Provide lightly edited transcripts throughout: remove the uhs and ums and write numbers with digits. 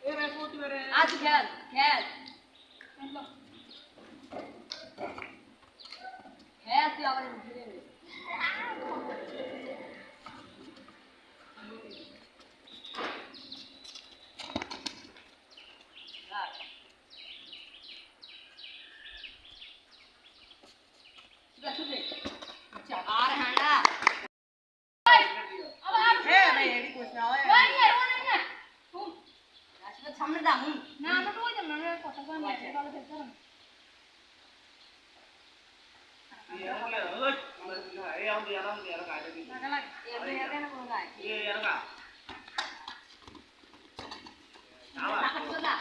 आज खेल खेल खेल तू आवाज धीरे धीरे সামনে দাম না আমরা তো ওই জন্য না কথা কই মারতে ভালো খেলতে হবে ये बोले ओए ए हम यार का दे लगा लगा ये ना कोन गाय ये यार का आवा दादा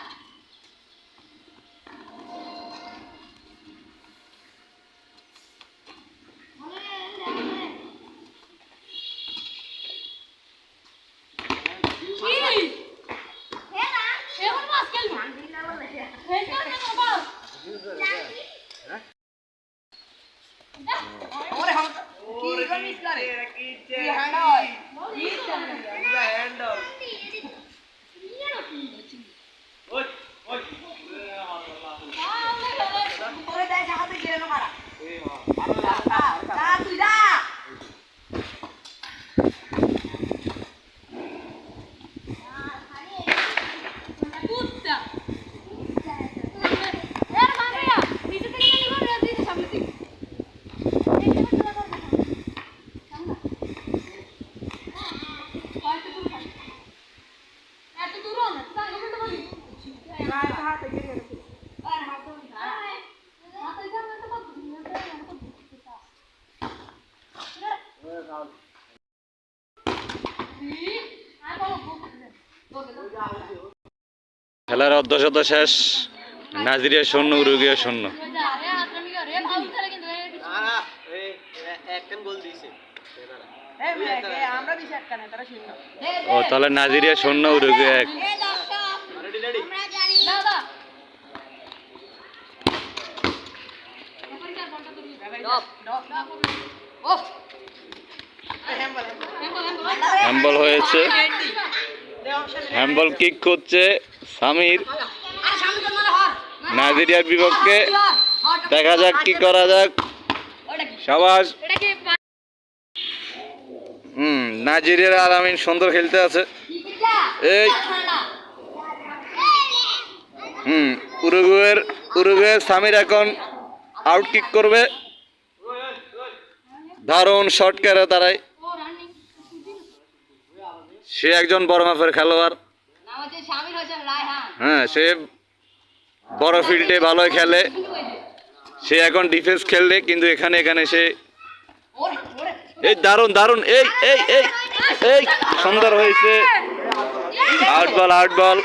খেলার অর্ধশত শেষ নাইজেরিয়া শূন্য উরুগুয়ে শূন্য ও তাহলে নাইজেরিয়া শূন্য উরুগুয়ে এক হ্যান্ডবল হয়েছে হ্যান্ডবল কিক করছে সামির নাইজেরিয়ার বিপক্ষে দেখা যাক কি করা যাক সাবাস নাইজেরিয়ার আলামিন সুন্দর খেলতে আছে এই উরুগুয়ের সামির এখন আউট কিক করবে দারুণ শট করে তারাই সে একজন বড় মাপের খেলোয়াড় হ্যাঁ সে বড় ফিল্ডে ভালো খেলে সে এখন ডিফেন্স খেললে কিন্তু এখানে সে এই দারুণ এই সুন্দর হয়েছে আউট বল